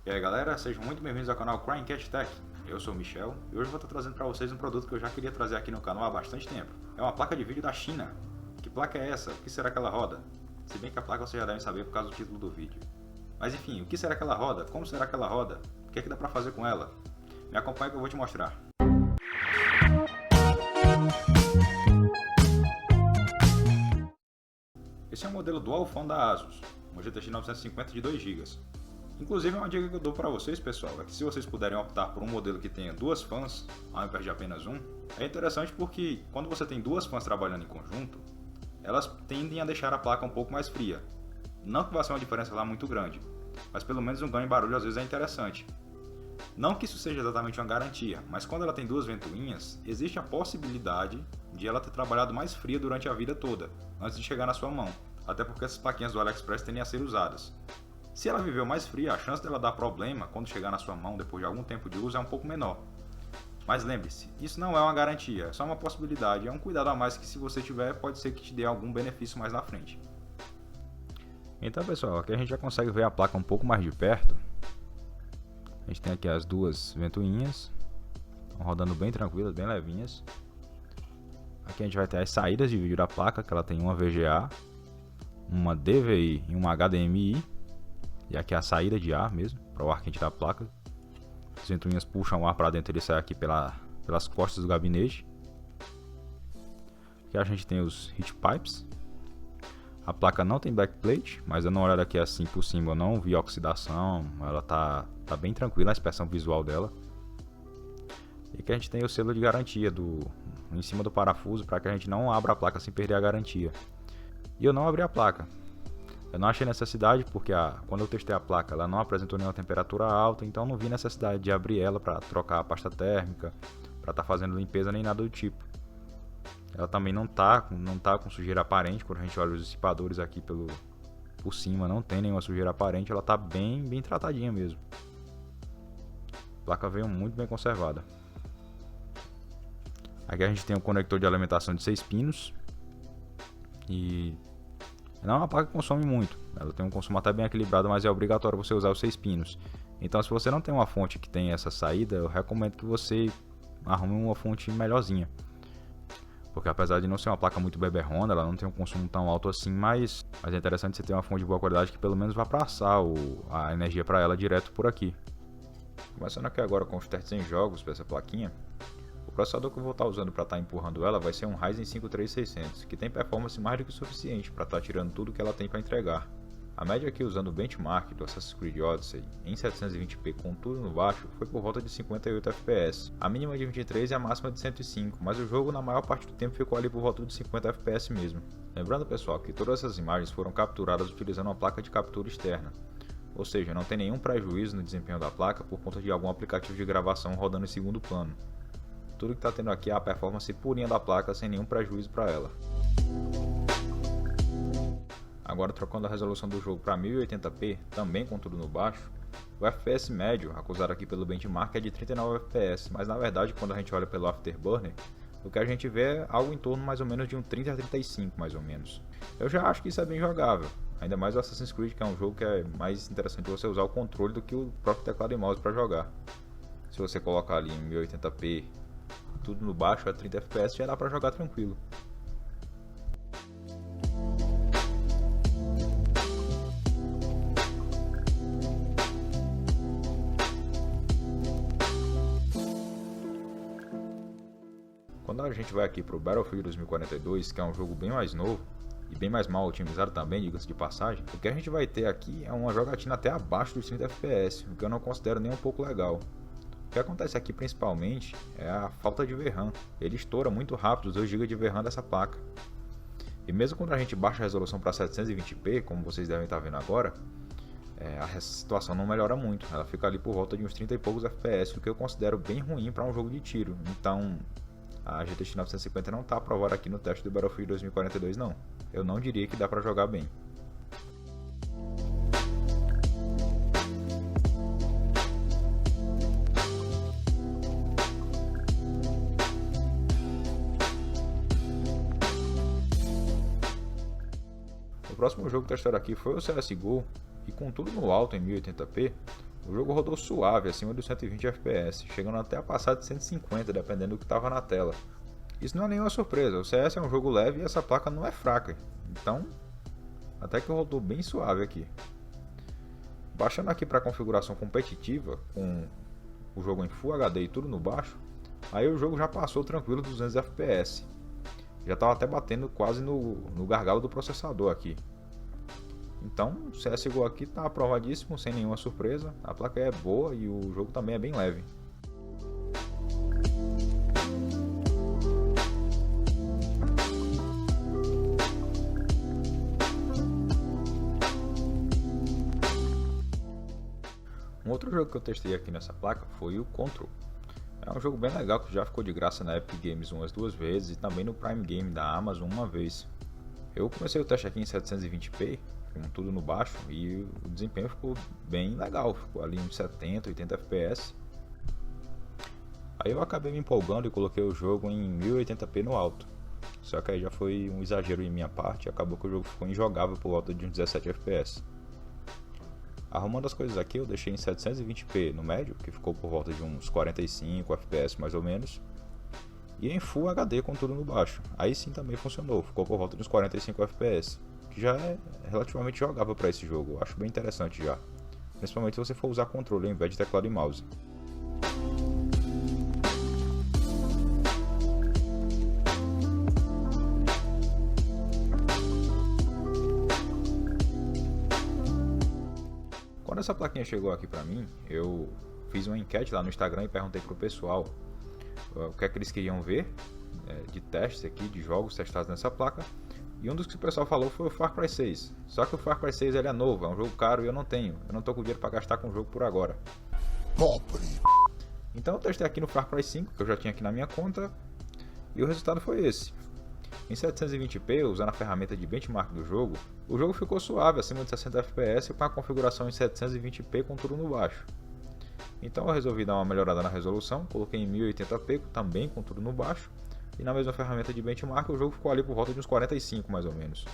E aí galera, sejam muito bem-vindos ao canal CrimeCat Tech. Eu sou o Michel e hoje eu vou estar trazendo para vocês um produto que eu já queria trazer aqui no canal há bastante tempo. É uma placa de vídeo da China. Que placa é essa? O que será que ela roda? Se bem que a placa vocês já devem saber por causa do título do vídeo. Mas enfim, o que será que ela roda? Como será que ela roda? O que é que dá para fazer com ela? Me acompanha que eu vou te mostrar. Esse é um modelo Dual Phone da Asus, um GTX 950 de 2 GB. Inclusive, uma dica que eu dou para vocês, pessoal, é que se vocês puderem optar por um modelo que tenha duas fãs, ao invés de apenas um, é interessante porque quando você tem duas fãs trabalhando em conjunto, elas tendem a deixar a placa um pouco mais fria. Não que vá ser uma diferença lá muito grande, mas pelo menos um ganho em barulho às vezes é interessante. Não que isso seja exatamente uma garantia, mas quando ela tem duas ventoinhas, existe a possibilidade de ela ter trabalhado mais fria durante a vida toda, antes de chegar na sua mão, até porque essas plaquinhas do AliExpress tendem a ser usadas. Se ela viveu mais fria, a chance dela dar problema quando chegar na sua mão depois de algum tempo de uso é um pouco menor. Mas lembre-se, isso não é uma garantia, é só uma possibilidade, é um cuidado a mais que se você tiver pode ser que te dê algum benefício mais na frente. Então pessoal, aqui a gente já consegue ver a placa um pouco mais de perto. A gente tem aqui as duas ventoinhas, estão rodando bem tranquilas, bem levinhas. Aqui a gente vai ter as saídas de vídeo da placa, que ela tem uma VGA, uma DVI e uma HDMI. E aqui é a saída de ar mesmo, para o ar quente da placa. As ventoinhas puxam o ar para dentro e ele sai aqui pelas costas do gabinete. Aqui a gente tem os heat pipes. A placa não tem backplate, mas dando uma olhada aqui assim por cima eu não vi oxidação. Ela tá bem tranquila a inspeção visual dela. E aqui a gente tem o selo de garantia em cima do parafuso para que a gente não abra a placa sem perder a garantia. E eu não abri a placa. Eu não achei necessidade porque quando eu testei a placa ela não apresentou nenhuma temperatura alta, então não vi necessidade de abrir ela para trocar a pasta térmica, para estar fazendo limpeza nem nada do tipo. Ela também não tá com sujeira aparente, quando a gente olha os dissipadores aqui por cima não tem nenhuma sujeira aparente, ela tá bem tratadinha mesmo. A placa veio muito bem conservada. Aqui a gente tem um conector de alimentação de 6 pinos e não é uma placa que consome muito, ela tem um consumo até bem equilibrado, mas é obrigatório você usar os 6 pinos. Então se você não tem uma fonte que tem essa saída, eu recomendo que você arrume uma fonte melhorzinha. Porque apesar de não ser uma placa muito beberrona, ela não tem um consumo tão alto assim, mas é interessante você ter uma fonte de boa qualidade que pelo menos vá passar a energia para ela direto por aqui. Começando aqui agora com os testes em jogos para essa plaquinha. O processador que eu vou estar usando para estar empurrando ela vai ser um Ryzen 5 3600, que tem performance mais do que suficiente para estar tirando tudo que ela tem para entregar. A média aqui usando o benchmark do Assassin's Creed Odyssey em 720p com tudo no baixo foi por volta de 58 fps, a mínima de 23 e a máxima de 105, mas o jogo na maior parte do tempo ficou ali por volta de 50 fps mesmo. Lembrando pessoal que todas essas imagens foram capturadas utilizando uma placa de captura externa, ou seja, não tem nenhum prejuízo no desempenho da placa por conta de algum aplicativo de gravação rodando em segundo plano. Tudo que está tendo aqui é a performance purinha da placa sem nenhum prejuízo para ela. Agora trocando a resolução do jogo para 1080p, também com tudo no baixo, o FPS médio, acusado aqui pelo benchmark, é de 39 fps, mas na verdade quando a gente olha pelo Afterburner, o que a gente vê é algo em torno mais ou menos de um 30 a 35 mais ou menos. Eu já acho que isso é bem jogável, ainda mais o Assassin's Creed, que é um jogo que é mais interessante você usar o controle do que o próprio teclado e mouse para jogar. Se você colocar ali em 1080p, tudo no baixo a 30 fps, já dá para jogar tranquilo. Quando a gente vai aqui para o Battlefield 2042, que é um jogo bem mais novo e bem mais mal otimizado também, diga-se de passagem, o que a gente vai ter aqui é uma jogatina até abaixo dos 30 fps, o que eu não considero nem um pouco legal. O que acontece aqui principalmente é a falta de VRAM, ele estoura muito rápido os 2 GB de VRAM dessa placa. E mesmo quando a gente baixa a resolução para 720p, como vocês devem estar vendo agora, a situação não melhora muito, ela fica ali por volta de uns 30 e poucos fps, o que eu considero bem ruim para um jogo de tiro. Então a GTX 950 não está aprovada aqui no teste do Battlefield 2042 não, eu não diria que dá para jogar bem. O próximo jogo testado aqui foi o CSGO, e com tudo no alto em 1080p, O jogo rodou suave, acima dos 120 FPS, chegando até a passar de 150, dependendo do que estava na tela. Isso não é nenhuma surpresa, o CS é um jogo leve e essa placa não é fraca, então até que rodou bem suave aqui. Baixando aqui para a configuração competitiva, com o jogo em Full HD e tudo no baixo, aí o jogo já passou tranquilo dos 200 FPS. Já estava até batendo quase no gargalo do processador aqui. Então o CSGO aqui está aprovadíssimo, sem nenhuma surpresa, a placa é boa e o jogo também é bem leve. Um outro jogo que eu testei aqui nessa placa foi o Control. É um jogo bem legal que já ficou de graça na Epic Games umas 2 vezes e também no Prime Game da Amazon uma vez. Eu comecei o teste aqui em 720p, com tudo no baixo, e o desempenho ficou bem legal, ficou ali uns 70, 80 FPS. Aí eu acabei me empolgando e coloquei o jogo em 1080p no alto. Só que aí já foi um exagero em minha parte e acabou que o jogo ficou injogável por volta de uns 17 FPS. Arrumando as coisas aqui, eu deixei em 720p no médio, que ficou por volta de uns 45 FPS mais ou menos, e em Full HD com tudo no baixo. Aí sim também funcionou, ficou por volta de uns 45 FPS, que já é relativamente jogável para esse jogo, eu acho bem interessante já, principalmente se você for usar controle ao invés de teclado e mouse. Quando essa plaquinha chegou aqui pra mim, eu fiz uma enquete lá no Instagram e perguntei pro pessoal o que é que eles queriam ver de testes aqui, de jogos testados nessa placa. E um dos que o pessoal falou foi o Far Cry 6. Só que o Far Cry 6 ele é novo, é um jogo caro e eu não tô com dinheiro pra gastar com o jogo por agora. Pobre. Então eu testei aqui no Far Cry 5, que eu já tinha aqui na minha conta, e o resultado foi esse. Em 720p, usando a ferramenta de benchmark do jogo, o jogo ficou suave, acima de 60 FPS, com a configuração em 720p com tudo no baixo. Então eu resolvi dar uma melhorada na resolução, coloquei em 1080p também com tudo no baixo, e na mesma ferramenta de benchmark o jogo ficou ali por volta de uns 45 mais ou menos.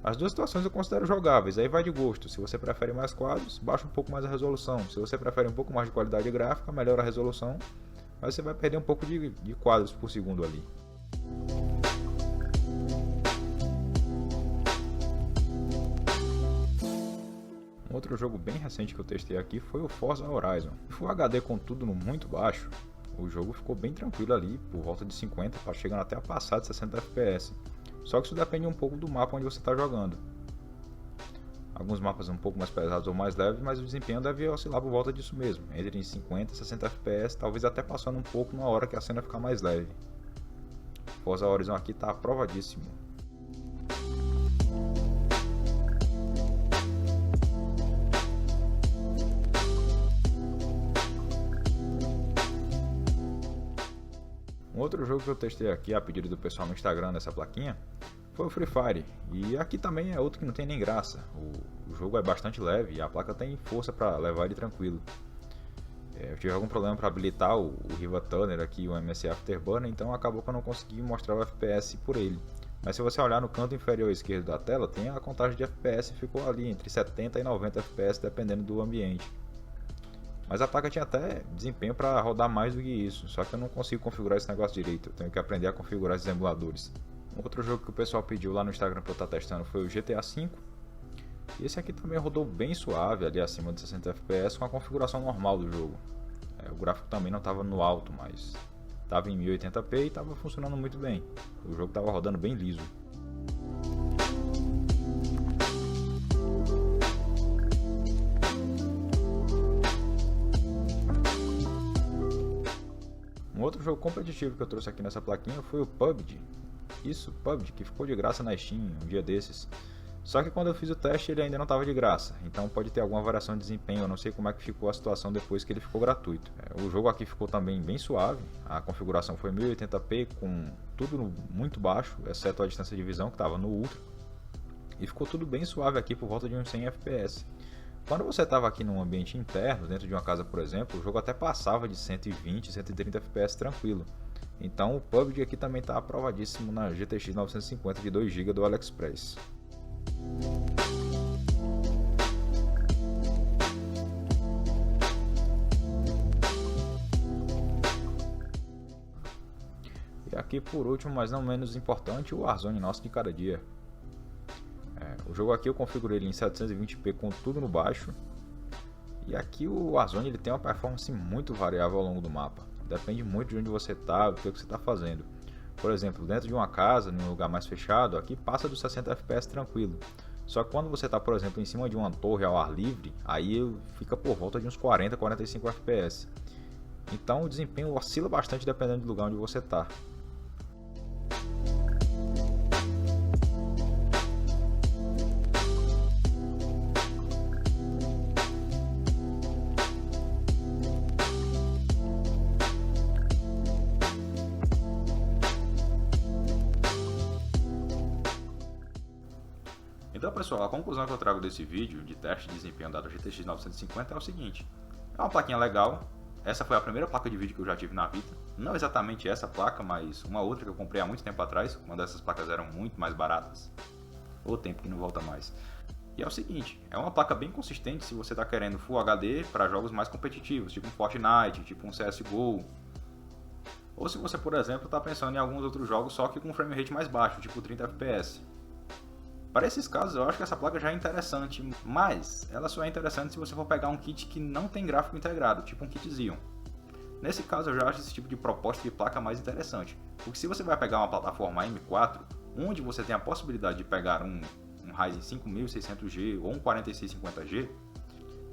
As duas situações eu considero jogáveis, aí vai de gosto. Se você prefere mais quadros, baixa um pouco mais a resolução. Se você prefere um pouco mais de qualidade gráfica, melhora a resolução, mas você vai perder um pouco de quadros por segundo ali. Outro jogo bem recente que eu testei aqui foi o Forza Horizon. Em Full HD com tudo no muito baixo, o jogo ficou bem tranquilo ali, por volta de 50, chegando até a passar de 60 FPS. Só que isso depende um pouco do mapa onde você está jogando. Alguns mapas um pouco mais pesados ou mais leves, mas o desempenho deve oscilar por volta disso mesmo, entre 50 e 60 FPS, talvez até passando um pouco na hora que a cena ficar mais leve. Forza Horizon aqui está aprovadíssimo. Um outro jogo que eu testei aqui a pedido do pessoal no Instagram nessa plaquinha foi o Free Fire, e aqui também é outro que não tem nem graça. O jogo é bastante leve e a placa tem força para levar ele tranquilo. Eu tive algum problema para habilitar o Riva Tuner aqui, o MSI Afterburner, então acabou que eu não consegui mostrar o FPS por ele. Mas se você olhar no canto inferior esquerdo da tela, tem a contagem de FPS, ficou ali entre 70 e 90 FPS dependendo do ambiente. Mas a placa tinha até desempenho para rodar mais do que isso, só que eu não consigo configurar esse negócio direito, eu tenho que aprender a configurar esses emuladores. Um outro jogo que o pessoal pediu lá no Instagram para eu estar testando foi o GTA V. E esse aqui também rodou bem suave, ali acima de 60 FPS, com a configuração normal do jogo. O gráfico também não estava no alto, mas estava em 1080p e estava funcionando muito bem. O jogo estava rodando bem liso. Um outro jogo competitivo que eu trouxe aqui nessa plaquinha foi o PUBG. Isso, PUBG, que ficou de graça na Steam um dia desses. Só que quando eu fiz o teste ele ainda não estava de graça, então pode ter alguma variação de desempenho, eu não sei como é que ficou a situação depois que ele ficou gratuito. O jogo aqui ficou também bem suave, a configuração foi 1080p com tudo muito baixo, exceto a distância de visão que estava no Ultra. E ficou tudo bem suave aqui por volta de uns 100 FPS. Quando você estava aqui num ambiente interno, dentro de uma casa por exemplo, o jogo até passava de 120, 130 FPS tranquilo. Então o PUBG aqui também está aprovadíssimo na GTX 950 de 2GB do AliExpress. E aqui por último, mas não menos importante, o Warzone nosso de cada dia. O jogo aqui eu configurei ele em 720p com tudo no baixo. E aqui o Warzone ele tem uma performance muito variável ao longo do mapa. Depende muito de onde você está, do que você está fazendo. Por exemplo, dentro de uma casa, num lugar mais fechado, aqui passa dos 60 fps tranquilo. Só que quando você está, por exemplo, em cima de uma torre ao ar livre, aí fica por volta de uns 40, 45 fps. Então o desempenho oscila bastante dependendo do lugar onde você está. Então pessoal, a conclusão que eu trago desse vídeo de teste de desempenho da GTX 950 é o seguinte: é uma plaquinha legal, essa foi a primeira placa de vídeo que eu já tive na vida, não exatamente essa placa, mas uma outra que eu comprei há muito tempo atrás, quando essas placas eram muito mais baratas, o tempo que não volta mais. E é o seguinte, é uma placa bem consistente se você está querendo Full HD para jogos mais competitivos, tipo um Fortnite, tipo um CSGO, ou se você, por exemplo, está pensando em alguns outros jogos só que com frame rate mais baixo, tipo 30 fps. Para esses casos, eu acho que essa placa já é interessante, mas ela só é interessante se você for pegar um kit que não tem gráfico integrado, tipo um kit Xeon. Nesse caso, eu já acho esse tipo de proposta de placa mais interessante, porque se você vai pegar uma plataforma M4, onde você tem a possibilidade de pegar um Ryzen 5600G ou um 4650G,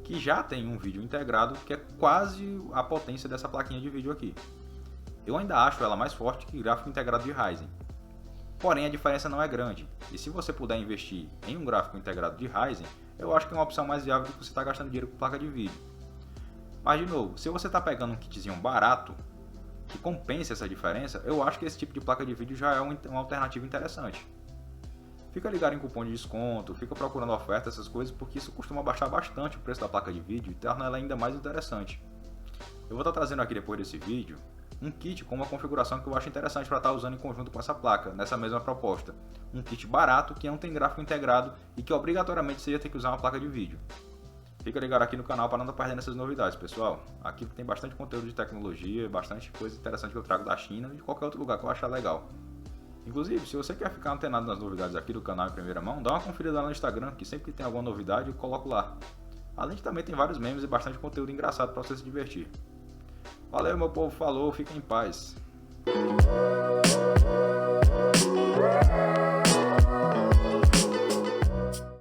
que já tem um vídeo integrado, que é quase a potência dessa plaquinha de vídeo aqui. Eu ainda acho ela mais forte que o gráfico integrado de Ryzen. Porém, a diferença não é grande, e se você puder investir em um gráfico integrado de Ryzen, eu acho que é uma opção mais viável do que você está gastando dinheiro com placa de vídeo. Mas de novo, se você está pegando um kitzinho barato, que compense essa diferença, eu acho que esse tipo de placa de vídeo já é uma alternativa interessante. Fica ligado em cupom de desconto, fica procurando oferta, essas coisas, porque isso costuma baixar bastante o preço da placa de vídeo e torna ela ainda mais interessante. Eu vou estar trazendo aqui depois desse vídeo um kit com uma configuração que eu acho interessante para estar usando em conjunto com essa placa, nessa mesma proposta. Um kit barato que não tem gráfico integrado e que obrigatoriamente você ia ter que usar uma placa de vídeo. Fica ligado aqui no canal para não estar perdendo essas novidades, pessoal. Aqui tem bastante conteúdo de tecnologia, bastante coisa interessante que eu trago da China e de qualquer outro lugar que eu achar legal. Inclusive, se você quer ficar antenado nas novidades aqui do canal em primeira mão, dá uma conferida lá no Instagram, que sempre que tem alguma novidade eu coloco lá. Além de também tem vários memes e bastante conteúdo engraçado para você se divertir. Valeu, meu povo, falou, fiquem em paz.